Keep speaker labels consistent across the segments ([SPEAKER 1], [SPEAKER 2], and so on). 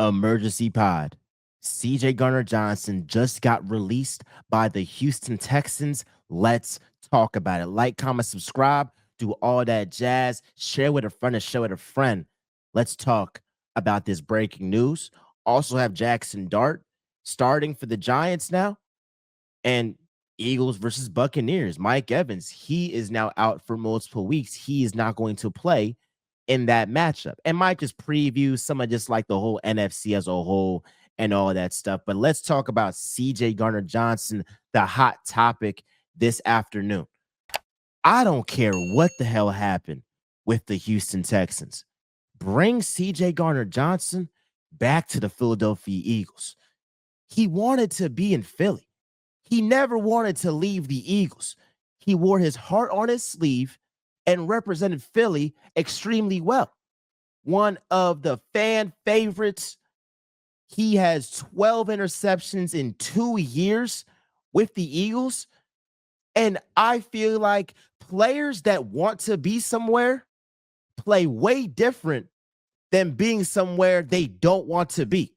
[SPEAKER 1] Emergency pod. CJ Gardner-Johnson just got released by the Houston Texans. Let's talk about it. Like, comment, subscribe, do all that jazz. Share with a friend and share with a friend. Let's talk about this breaking news. Also have Jaxson Dart starting for the Giants now. And Eagles versus Buccaneers. Mike Evans, he is now out for multiple weeks. He is not going to play in that matchup. And might just preview some of just like the whole NFC as a whole and all that stuff. But let's talk about CJ Gardner-Johnson, the hot topic this afternoon. I don't care what the hell happened with the Houston Texans. Bring CJ Gardner-Johnson back to the Philadelphia Eagles. He wanted to be in Philly. He never wanted to leave the Eagles. He wore his heart on his sleeve and represented Philly extremely well. One of the fan favorites. He has 12 interceptions in 2 years with the Eagles. And I feel like players that want to be somewhere play way different than being somewhere they don't want to be.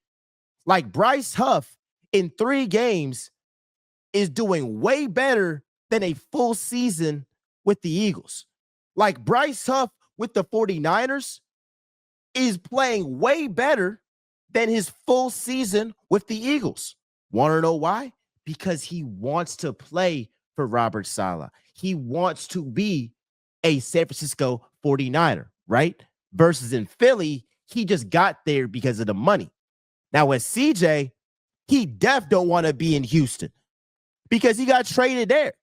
[SPEAKER 1] Like Bryce Huff in 3 games is doing way better than a full season with the Eagles. Like Bryce Huff with the 49ers is playing way better than his full season with the Eagles. Want to know why? Because he wants to play for Robert Saleh. He wants to be a San Francisco 49er, right? Versus in Philly, he just got there because of the money. Now with CJ, he def don't want to be in Houston because he got traded there.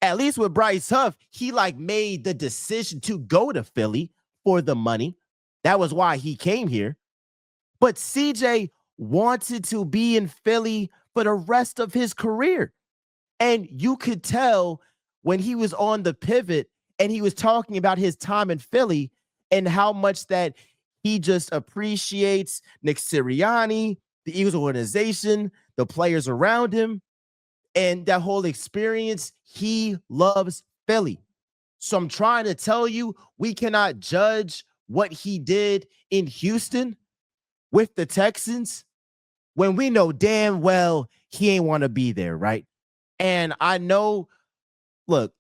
[SPEAKER 1] At least with Bryce Huff, he like made the decision to go to Philly for the money. That was why he came here. But CJ wanted to be in Philly for the rest of his career. And you could tell when he was on the pivot and he was talking about his time in Philly and how much that he just appreciates Nick Sirianni, the Eagles organization, the players around him, and that whole experience. He loves Philly. So I'm trying to tell you, we cannot judge what he did in Houston with the Texans when we know damn well he ain't want to be there, right? And I know, look,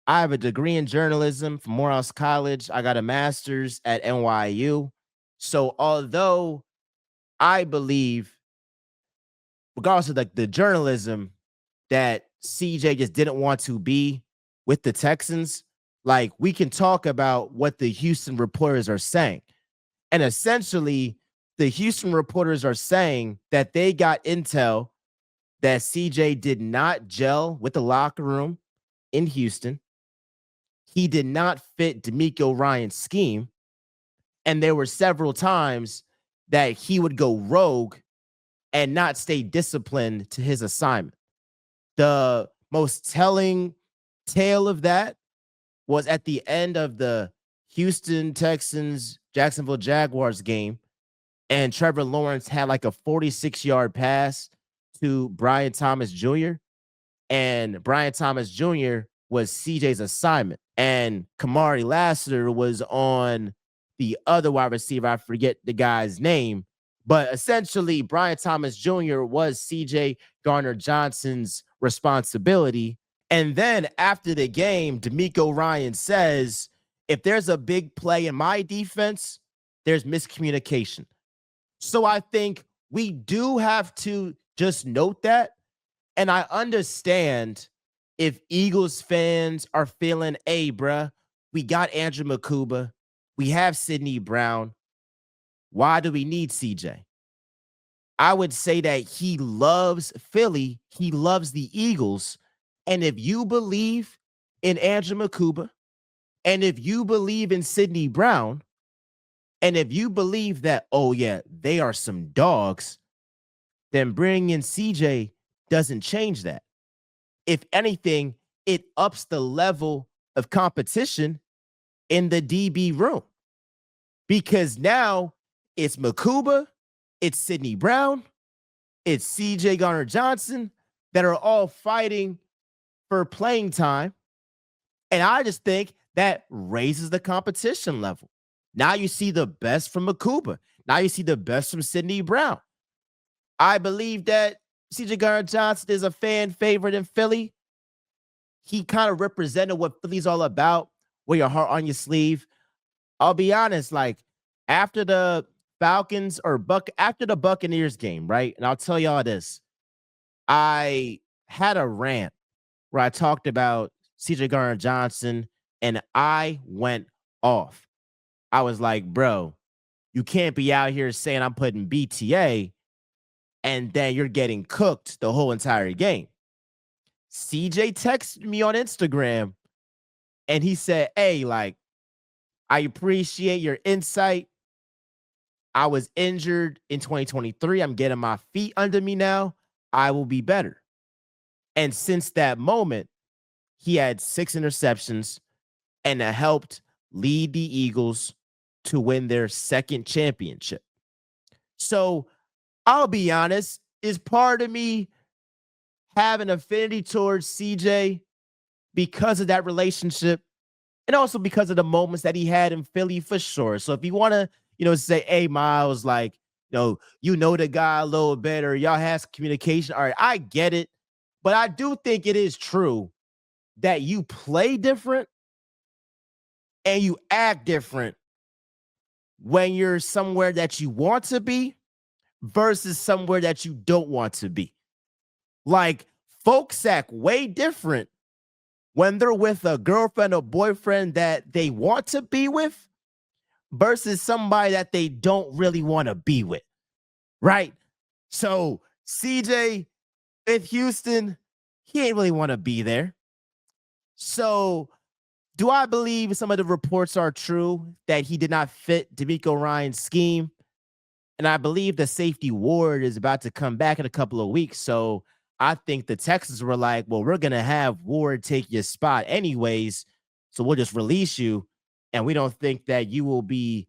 [SPEAKER 1] I have a degree in journalism from Morehouse College. I got a master's at NYU. So although I believe, regardless of the journalism, that CJ just didn't want to be with the Texans, like we can talk about what the Houston reporters are saying. And essentially, the Houston reporters are saying that they got intel that CJ did not gel with the locker room in Houston. He did not fit DeMeco Ryans' scheme. And there were several times that he would go rogue and not stay disciplined to his assignment. The most telling tale of that was at the end of the Houston Texans Jacksonville Jaguars game, and Trevor Lawrence had like a 46-yard pass to Brian Thomas Jr., and Brian Thomas Jr. was CJ's assignment, and Kamari Lassiter was on the other wide receiver. I forget the guy's name, but essentially Brian Thomas Jr. was CJ Gardner-Johnson's responsibility. And then after the game, DeMeco Ryans says, if there's a big play in my defense, there's miscommunication. So I think we do have to just note that. And I understand if Eagles fans are feeling, hey, bruh, we got Andrew Makuba, we have Sidney Brown. Why do we need CJ? I would say that he loves Philly. He loves the Eagles. And if you believe in Andrew Makuba, and if you believe in Sidney Brown, and if you believe that, oh, yeah, they are some dogs, then bringing in CJ doesn't change that. If anything, it ups the level of competition in the DB room. Because now it's Makuba, it's Sidney Brown, it's CJ Gardner-Johnson that are all fighting for playing time. And I just think that raises the competition level. Now you see the best from Makuba. Now you see the best from Sidney Brown. I believe that CJ Gardner-Johnson is a fan favorite in Philly. He kind of represented what Philly's all about. Wear your heart on your sleeve. I'll be honest, like after the after the Buccaneers game, right? And I'll tell y'all this. I had a rant where I talked about CJ Gardner-Johnson and I went off. I was like, bro, you can't be out here saying I'm putting BTA and then you're getting cooked the whole entire game. CJ texted me on Instagram and he said, hey, like, I appreciate your insight. I was injured in 2023. I'm getting my feet under me now. I will be better. And since that moment, he had 6 interceptions and helped lead the Eagles to win their second championship. So I'll be honest, is part of me have an affinity towards CJ because of that relationship and also because of the moments that he had in Philly for sure. So if you want to, say, hey, Miles, like, you know the guy a little better, y'all has communication. All right, I get it. But I do think it is true that you play different and you act different when you're somewhere that you want to be versus somewhere that you don't want to be. Like, folks act way different when they're with a girlfriend or boyfriend that they want to be with versus somebody that they don't really want to be with, right? So CJ with Houston, he ain't really want to be there. So do I believe some of the reports are true that he did not fit DeMeco Ryans' scheme? And I believe the safety Ward is about to come back in a couple of weeks. So I think the Texans were like, well, we're going to have Ward take your spot anyways. So we'll just release you. And we don't think that you will be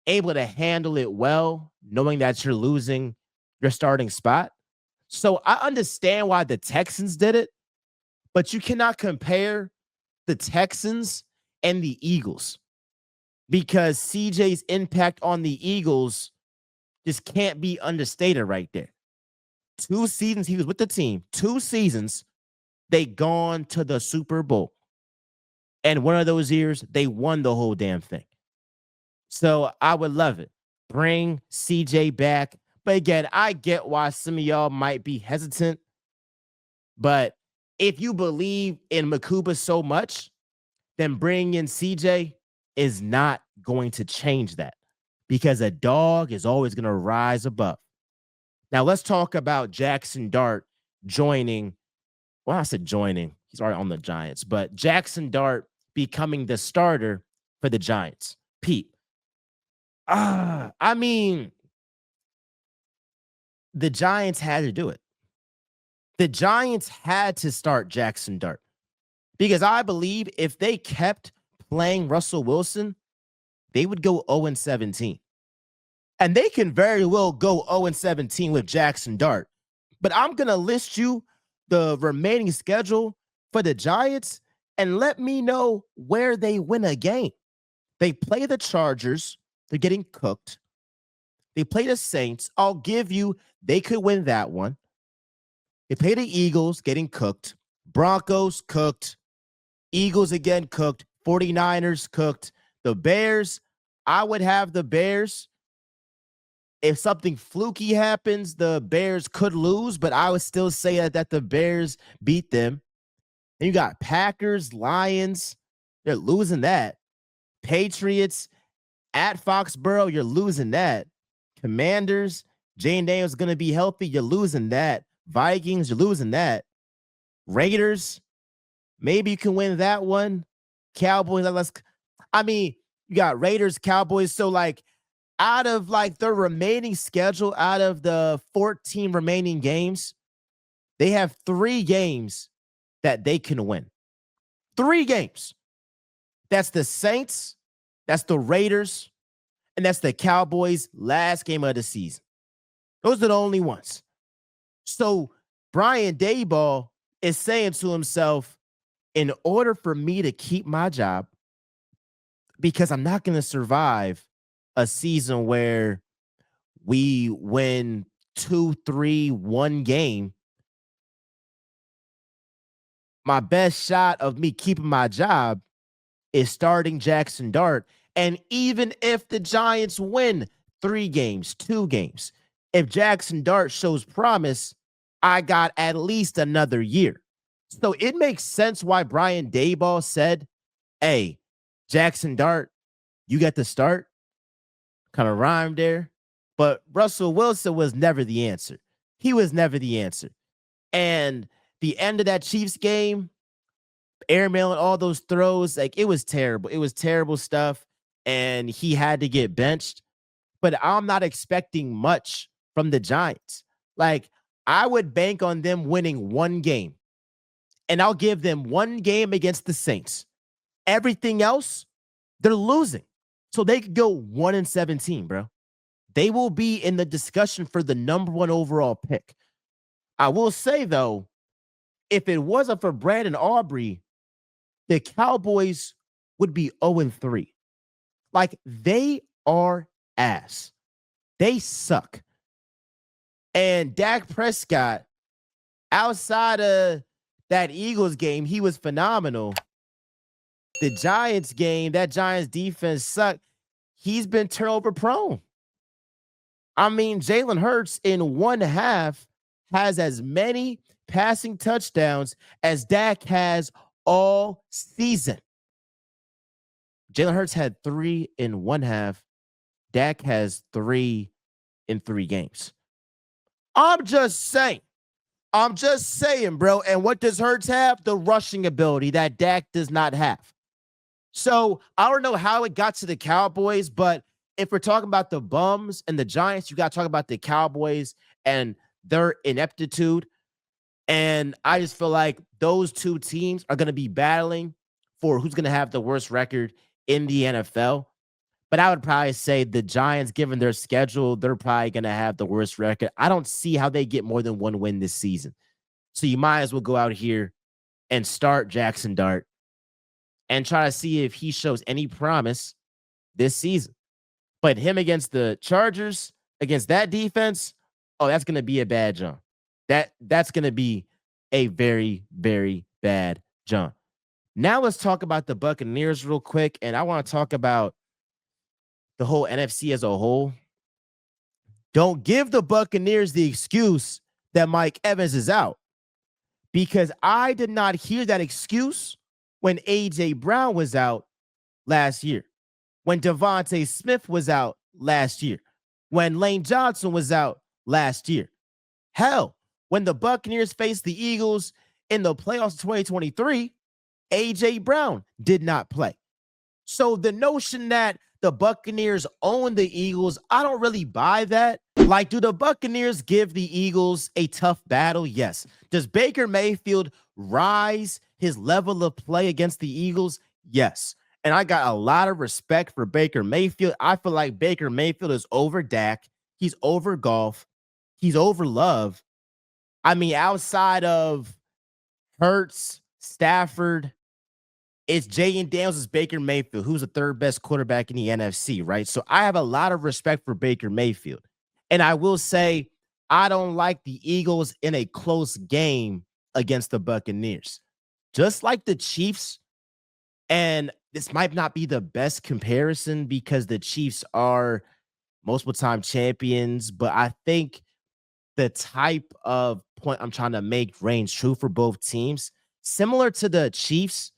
[SPEAKER 1] able to handle it well, knowing that you're losing your starting spot. So I understand why the Texans did it, but you cannot compare the Texans and the Eagles because CJ's impact on the Eagles just can't be understated right there. 2 seasons he was with the team, 2 seasons, they gone to the Super Bowl. And one of those years, they won the whole damn thing. So I would love it. Bring CJ back. But again, I get why some of y'all might be hesitant. But if you believe in Makuba so much, then bringing in CJ is not going to change that because a dog is always going to rise above. Now, let's talk about Jaxson Dart joining. Well, I said joining. He's already on the Giants, but Jaxson Dart becoming the starter for the Giants. Pete. I mean, the Giants had to do it. The Giants had to start Jaxson Dart because I believe if they kept playing Russell Wilson, they would go 0-17. And they can very well go 0-17 with Jaxson Dart. But I'm going to list you the remaining schedule for the Giants and let me know where they win a game. They play the Chargers. They're getting cooked. They play the Saints. I'll give you, they could win that one. They play the Eagles, getting cooked. Broncos, cooked. Eagles again, cooked. 49ers, cooked. The Bears, I would have the Bears. If something fluky happens, the Bears could lose, but I would still say that the Bears beat them. And you got Packers, Lions, they're losing that. Patriots at Foxborough, you're losing that. Commanders, Jane Daniels is going to be healthy, you're losing that. Vikings, you're losing that. Raiders, maybe you can win that one. Cowboys, you got Raiders, Cowboys. So, like, out of like the remaining schedule, out of the 14 remaining games, they have 3 games that they can win. 3 games. That's the Saints, that's the Raiders, and that's the Cowboys' last game of the season. Those are the only ones. So Brian Daboll is saying to himself, in order for me to keep my job, because I'm not going to survive a season where we win 2-3, 1 game, my best shot of me keeping my job is starting Jaxson Dart. And even if the Giants win 3 games, 2 games, if Jaxson Dart shows promise, I got at least another year. So it makes sense why Brian Daboll said, hey, Jaxson Dart, you get the start. Kind of rhymed there. But Russell Wilson was never the answer. He was never the answer. And the end of that Chiefs game, airmailing all those throws, like it was terrible. It was terrible stuff. And he had to get benched. But I'm not expecting much from the Giants. Like, I would bank on them winning 1 game. And I'll give them 1 game against the Saints. Everything else, they're losing. So they could go 1-17, bro. They will be in the discussion for the #1 overall pick. I will say, though, if it wasn't for Brandon Aubrey, the Cowboys would be 0-3. Like, they are ass. They suck. And Dak Prescott, outside of that Eagles game, he was phenomenal. The Giants game, that Giants defense sucked. He's been turnover prone. I mean, Jalen Hurts in 1 half has as many passing touchdowns as Dak has all season. Jalen Hurts had 3 in 1 half. Dak has 3 in 3 games. I'm just saying. I'm just saying, bro. And what does Hurts have? The rushing ability that Dak does not have. So I don't know how it got to the Cowboys, but if we're talking about the bums and the Giants, you got to talk about the Cowboys and their ineptitude. And I just feel like those 2 teams are going to be battling for who's going to have the worst record in the NFL. But I would probably say the Giants, given their schedule, they're probably going to have the worst record. I don't see how they get more than 1 win this season. So you might as well go out here and start Jaxson Dart and try to see if he shows any promise this season. But him against the Chargers, against that defense, oh, that's going to be a bad jump. That's going to be a very, very bad jump. Now let's talk about the Buccaneers real quick, and I want to talk about the whole NFC as a whole. Don't give the Buccaneers the excuse that Mike Evans is out, because I did not hear that excuse when A.J. Brown was out last year, when Devontae Smith was out last year, when Lane Johnson was out last year. Hell, when the Buccaneers faced the Eagles in the playoffs of 2023, A.J. Brown did not play. So the notion that the Buccaneers own the Eagles, I don't really buy that. Like, do the Buccaneers give the Eagles a tough battle? Yes. Does Baker Mayfield rise his level of play against the Eagles? Yes. And I got a lot of respect for Baker Mayfield. I feel like Baker Mayfield is over Dak. He's over Goff. He's over Love. I mean, outside of Hurts, Stafford, it's Jaden Daniels, Baker Mayfield, who's the 3rd best quarterback in the NFC, right? So I have a lot of respect for Baker Mayfield. And I will say, I don't like the Eagles in a close game against the Buccaneers. Just like the Chiefs, and this might not be the best comparison because the Chiefs are multiple time champions, but I think the type of point I'm trying to make reigns true for both teams. Similar to the Chiefs,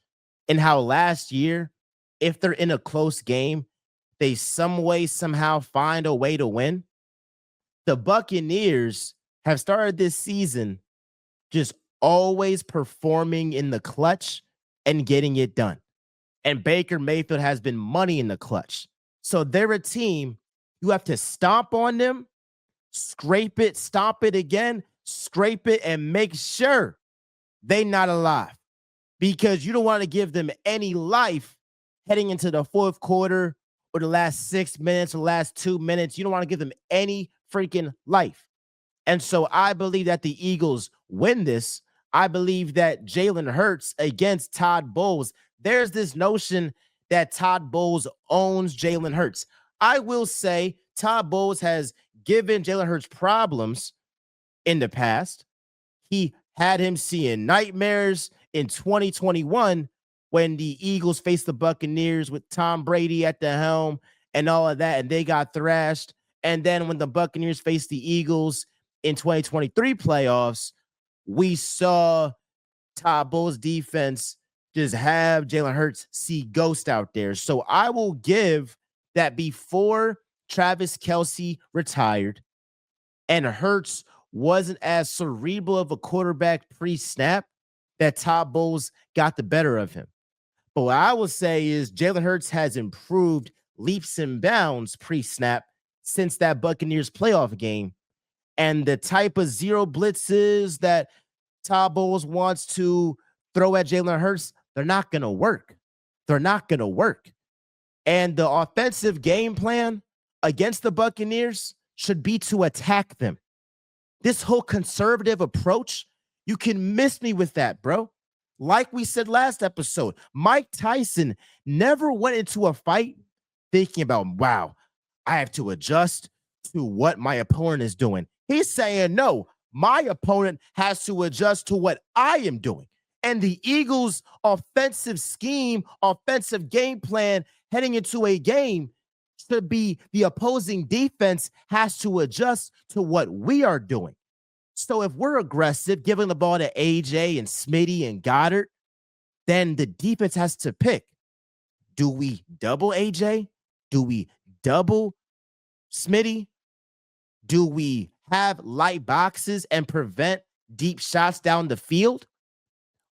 [SPEAKER 1] and how last year, if they're in a close game, they some way, somehow find a way to win. The Buccaneers have started this season just always performing in the clutch and getting it done. And Baker Mayfield has been money in the clutch. So they're a team, you have to stomp on them, scrape it, stomp it again, scrape it, and make sure they're not alive. Because you don't want to give them any life heading into the 4th quarter or the last 6 minutes or last 2 minutes. You don't want to give them any freaking life. And so I believe that the Eagles win this. I believe that Jalen Hurts against Todd Bowles, there's this notion that Todd Bowles owns Jalen Hurts. I will say Todd Bowles has given Jalen Hurts problems in the past, he had him seeing nightmares in 2021 when the Eagles faced the Buccaneers with Tom Brady at the helm and all of that, and they got thrashed. And then when the Buccaneers faced the Eagles in 2023 playoffs, we saw Todd Bowles' defense just have Jalen Hurts see ghost out there. So I will give that before Travis Kelce retired and Hurts wasn't as cerebral of a quarterback pre-snap, that Todd Bowles got the better of him. But what I will say is Jalen Hurts has improved leaps and bounds pre-snap since that Buccaneers playoff game. And the type of zero blitzes that Todd Bowles wants to throw at Jalen Hurts, they're not going to work. They're not going to work. And the offensive game plan against the Buccaneers should be to attack them. This whole conservative approach, you can miss me with that, bro. Like we said last episode, Mike Tyson never went into a fight thinking about, wow, I have to adjust to what my opponent is doing. He's saying, no, my opponent has to adjust to what I am doing. And the Eagles' offensive scheme, offensive game plan heading into a game should be the opposing defense has to adjust to what we are doing. So if we're aggressive, giving the ball to AJ and Smitty and Goddard, then the defense has to pick. Do we double AJ? Do we double Smitty? Do we have light boxes and prevent deep shots down the field?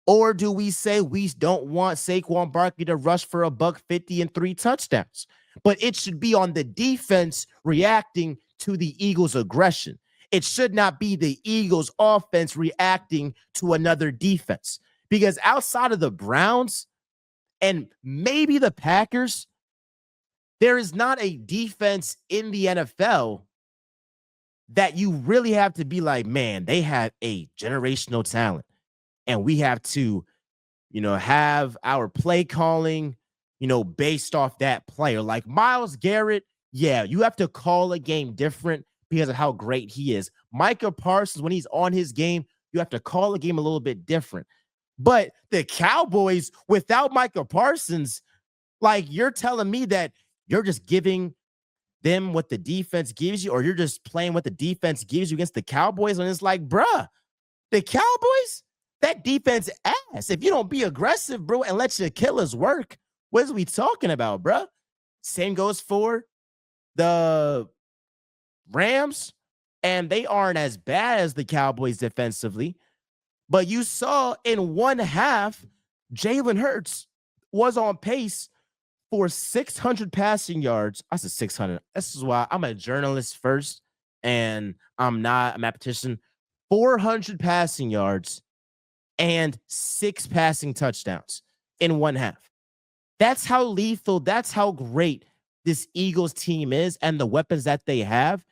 [SPEAKER 1] Or do we say we don't want Saquon Barkley to rush for $150 and 3 touchdowns? But it should be on the defense reacting to the Eagles' aggression. It should not be the Eagles' offense reacting to another defense. Because outside of the Browns and maybe the Packers, there is not a defense in the NFL that you really have to be like, man, they have a generational talent. And we have to, have our play calling, based off that player. Like Myles Garrett, yeah, you have to call a game different because of how great he is. Micah Parsons, when he's on his game, you have to call a game a little bit different. But the Cowboys, without Micah Parsons, like you're telling me that you're just giving them what the defense gives you, or you're just playing what the defense gives you against the Cowboys, and it's like, bruh, the Cowboys, that defense ass. If you don't be aggressive, bro, and let your killers work, what are we talking about, bruh? Same goes for the Rams, and they aren't as bad as the Cowboys defensively. But you saw in one half, Jalen Hurts was on pace for 600 passing yards. I said 600. This is why I'm a journalist first, and I'm not a mathematician. 400 passing yards and 6 passing touchdowns in one half. That's how lethal, that's how great this Eagles team is, and the weapons that they have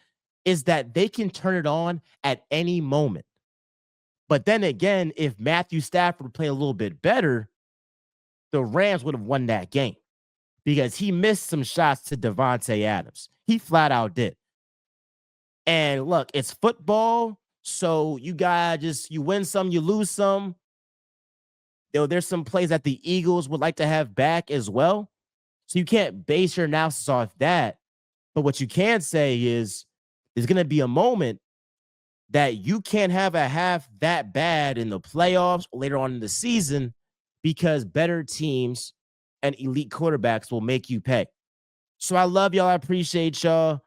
[SPEAKER 1] is that they can turn it on at any moment. But then again, if Matthew Stafford played a little bit better, the Rams would have won that game because he missed some shots to Devontae Adams. He flat out did. And look, it's football, so you win some, you lose some. There's some plays that the Eagles would like to have back as well. So you can't base your analysis off that. But what you can say is there's going to be a moment that you can't have a half that bad in the playoffs or later on in the season because better teams and elite quarterbacks will make you pay. So I love y'all. I appreciate y'all.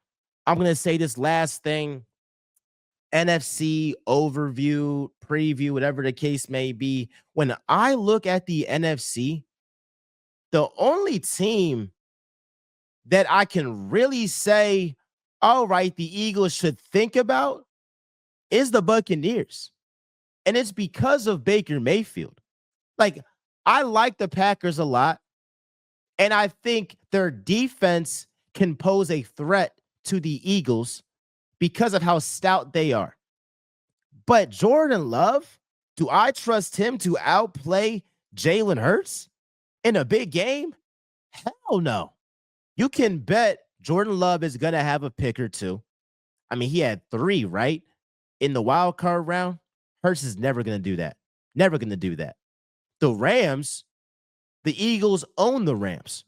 [SPEAKER 1] I'm going to say this last thing. NFC overview, preview, whatever the case may be. When I look at the NFC, the only team that I can really say, all right, the Eagles should think about is the Buccaneers. And it's because of Baker Mayfield. Like, I like the Packers a lot, and I think their defense can pose a threat to the Eagles because of how stout they are. But Jordan Love, do I trust him to outplay Jalen Hurts in a big game? Hell no. You can bet Jordan Love is going to have a pick or two. I mean, he had 3, right? In the wild card round. Hurts is never going to do that. Never going to do that. The Rams, the Eagles own the Rams.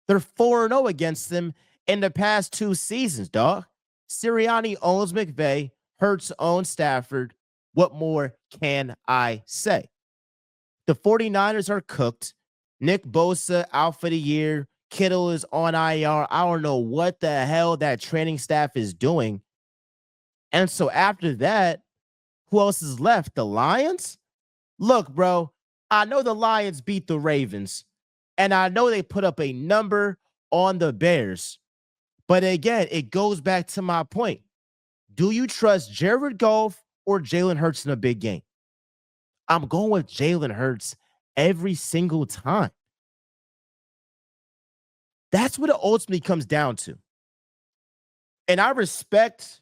[SPEAKER 1] They're 4-0 against them in the past 2 seasons, dog. Sirianni owns McVay. Hurts owns Stafford. What more can I say? The 49ers are cooked. Nick Bosa out for the year. Kittle is on IR. I don't know what the hell that training staff is doing. And so after that, who else is left? The Lions? Look, bro, I know the Lions beat the Ravens, and I know they put up a number on the Bears. But again, it goes back to my point. Do you trust Jared Goff or Jalen Hurts in a big game? I'm going with Jalen Hurts every single time. That's what it ultimately comes down to. And I respect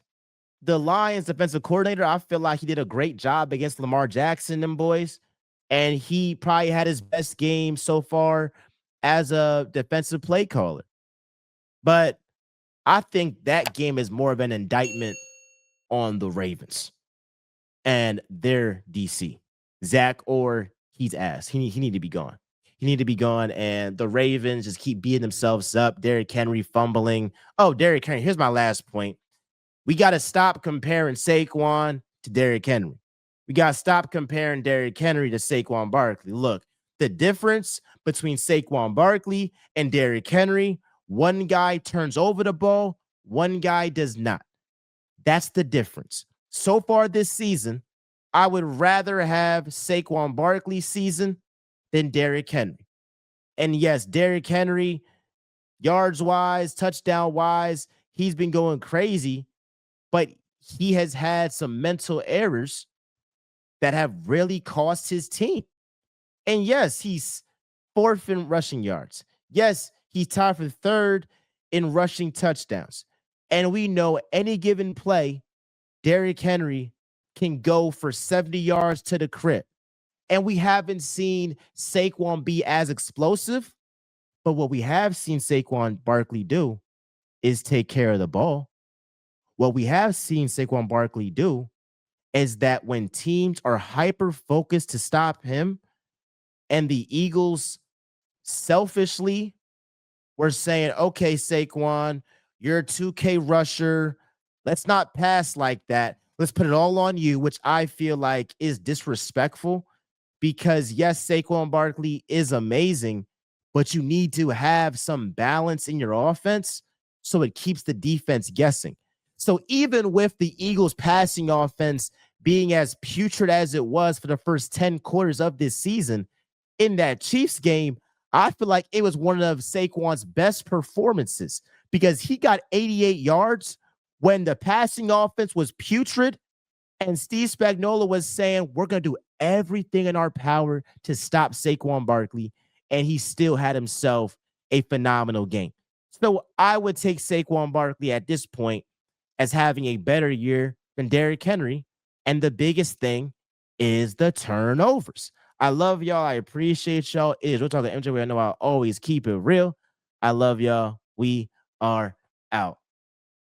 [SPEAKER 1] the Lions defensive coordinator. I feel like he did a great job against Lamar Jackson, them boys. And he probably had his best game so far as a defensive play caller. But I think that game is more of an indictment on the Ravens and their DC. Zach Orr, he's ass. He need to be gone. He need to be gone. And the Ravens just keep beating themselves up. Derrick Henry fumbling. Oh, Derrick Henry. Here's my last point. We got to stop comparing Saquon to Derrick Henry. We got to stop comparing Derrick Henry to Saquon Barkley. Look, the difference between Saquon Barkley and Derrick Henry, one guy turns over the ball, one guy does not. That's the difference. So far this season, I would rather have Saquon Barkley's season than Derrick Henry. And yes, Derrick Henry, yards-wise, touchdown-wise, he's been going crazy, but he has had some mental errors that have really cost his team. And yes, he's 4th in rushing yards. Yes, he's tied for 3rd in rushing touchdowns. And we know any given play, Derrick Henry can go for 70 yards to the crib. And we haven't seen Saquon be as explosive, but what we have seen Saquon Barkley do is take care of the ball. What we have seen Saquon Barkley do is that when teams are hyper focused to stop him, and the Eagles selfishly were saying, okay, Saquon, you're a 2K rusher. Let's not pass like that. Let's put it all on you, which I feel like is disrespectful because, yes, Saquon Barkley is amazing, but you need to have some balance in your offense so it keeps the defense guessing. So even with the Eagles passing offense being as putrid as it was for the first 10 quarters of this season, in that Chiefs game, I feel like it was one of Saquon's best performances because he got 88 yards when the passing offense was putrid and Steve Spagnuolo was saying, we're going to do everything in our power to stop Saquon Barkley, and he still had himself a phenomenal game. So I would take Saquon Barkley at this point as having a better year than Derrick Henry, and the biggest thing is the turnovers. I love y'all. I appreciate y'all. We're talking MJ. I know I always keep it real. I love y'all. We are out.